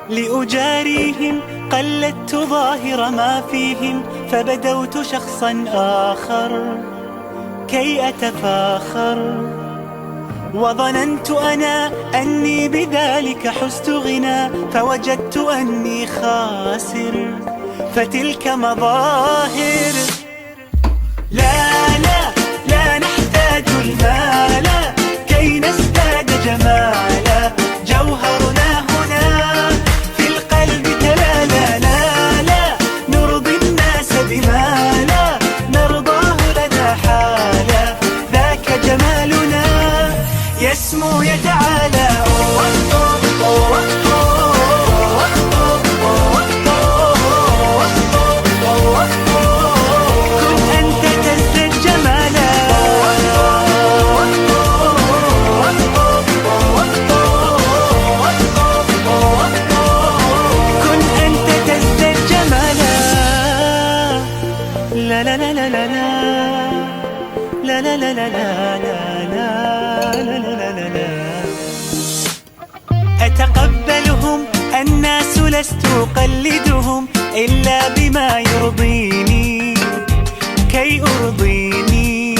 لأجاريهم قلدت ظاهر ما فيهم، فبدوت شخصا آخر كي أتفاخر، وظننت أنا أني بذلك حزت غنى، فوجدت أني خاسر، فتلك مظاهر. لا لا لا نحتاج المال كي نزداد جمالا، جوهرنا هنا في القلب تلالا. لا لا نرضي الناس بما لا نرضاه لنا حالا، ذاك جمالنا يسمو يتعالى. لا لا لا لا لا لا لا لا لا لا لا لا لا. أتقبلهم الناس لست أقلدهم، إلا بما يرضيني كي أرضيني.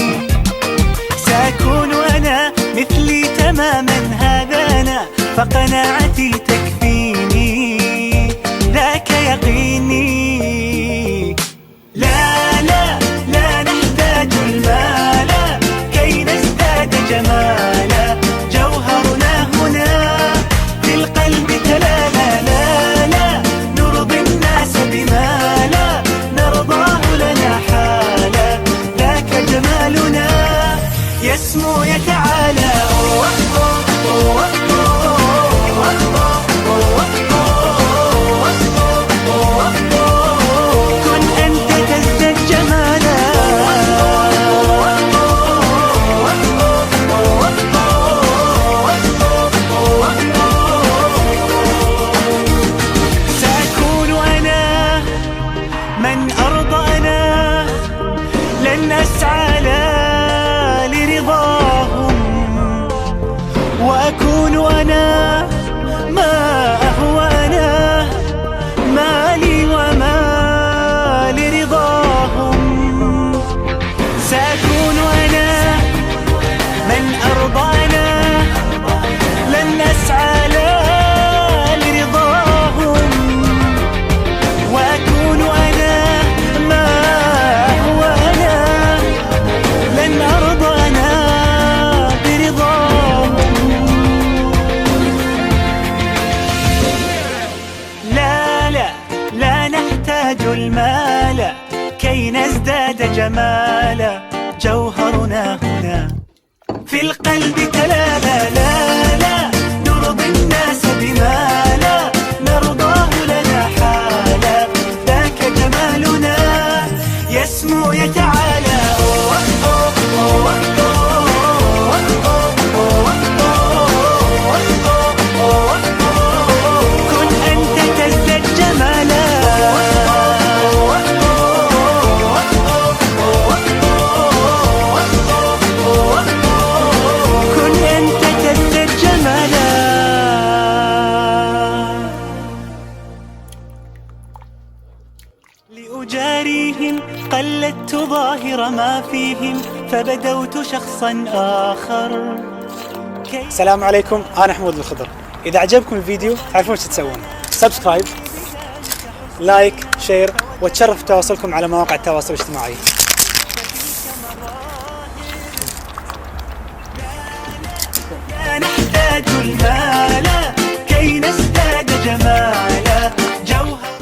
سأكون أنا مثلي تماما، هذا أنا فقناعتي تكفيني، ذاك يقيني. لا لا لا نحتاج المال كي نزداد جمالا، جوهرنا هنا في القلب تلالا. لا لا نرضي الناس بما لا نرضاه لنا حالا، ذاك جمالنا يسمو يتعالى. من أرضانا لن أسعى لرضاهم، وأكون أنا ما أهوى أنا، مالي وما لرضاهم. سأكون أنا من أرضانا لن أسعى لرضاهم، وأكون أنا ما هو أنا، لن أرضى أنا برضاهم. لا لا لا نحتاج المال كي نزداد جمالا، جوهرنا هنا في القلب تلالا. لا لا نرضي الناس بما لا نرضاه لنا حالا، ذاك جمالنا يسمو يتعالى. كن أنت تزداد جمالا. كن أنت تزداد جمالا. لأجاريهم قلدت ظاهر ما فيهم، فبدوت شخصا آخر. السلام عليكم، أنا حمود الخضر. إذا عجبكم الفيديو تعرفون شو تسوون: سبسكرايب، لايك، شير، وتشرف تواصلكم على مواقع التواصل الاجتماعي. لا نحتاج المال كي نزداد جمالا، جوهر.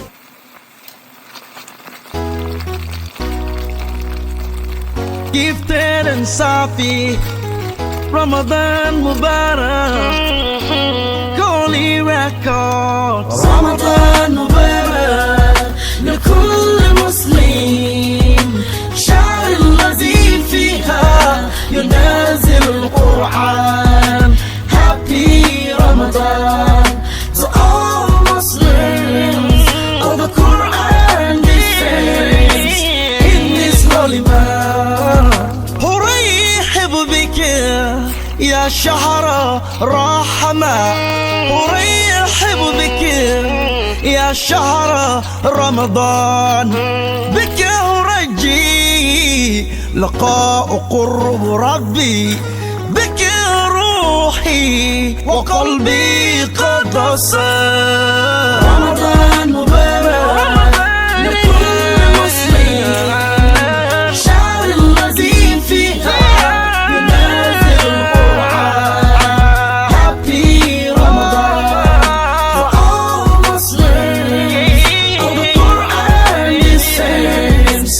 Gifted and Safi, Ramadan Mubarak, Holy Records. رمضان مبارك لكل مسلم، شهر الذي فيها ينزل القرآن. Happy Ramadan to all Muslims. All the Quran descends in this holy month. أرحب بك يا شهر رحمة أرحب بك يا شهر رمضان، بك أرجي لقاء قرب ربي، بك روحي وقلبي قد صار. رمضان مبارك لكل مسلم، شهر الذي فيها ينزل القرآن. Happy Ramadan for all Muslims. All the Quran descends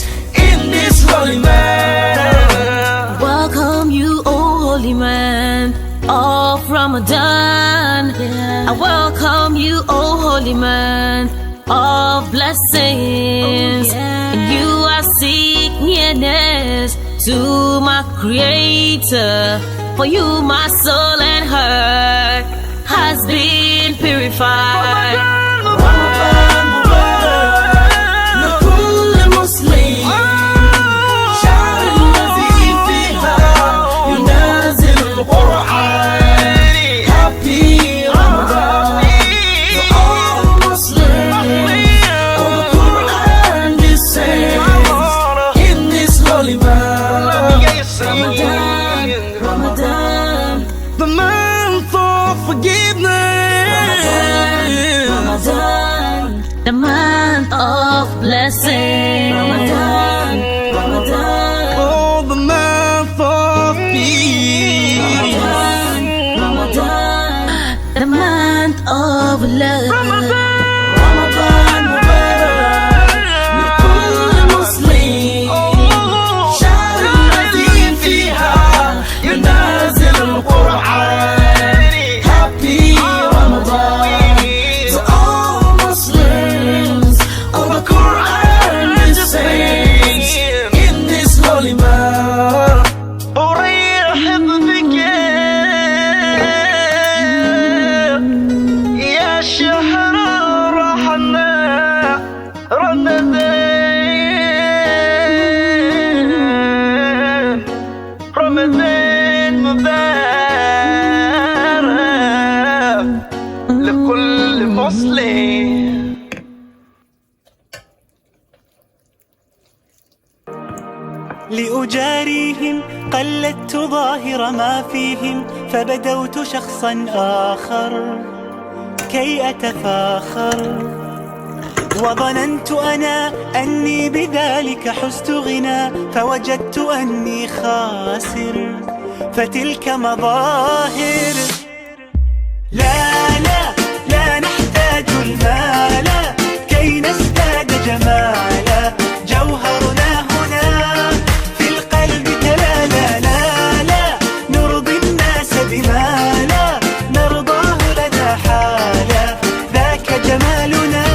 in this holy month. Welcome you, O holy man of Ramadan. I welcome you, O holy man of blessings. And you are seek nearness to my creator. For you my soul and heart has been purified. رمضان مبارك لكل مسلم، شهر الذي فيها ينزل القرآن. Happy Ramadan for all Muslims. All the Quran descends in this holy month. Ramadan, Ramadan, The month of forgiveness, Ramadan, The month of blessing. Ramadan, Ramadan, oh, the month of peace. Ramadan, The month of love. رمضان مبارك لكل مسلم، شهر الذي فيها ينزل القرآن. Happy Ramadan to all Muslims. All the Quran descends in this holy month. أرحب بك يا شهر رحمة رمضان، رمضان مبارك لكل مسلم. لأجاريهم قلدت ظاهر ما فيهم، فبدوت شخصا آخر كي أتفاخر. وظننت أنا أني بذلك حزت غنى، فوجدت أني خاسر. فتلك مظاهر. لا لا لا نحتاج المال كي نزداد جمالا، جوهرنا هنا في القلب تلالا. لا لا نرضي الناس بما لا نرضاه لنا حالا، ذاك جمالنا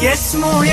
يسمو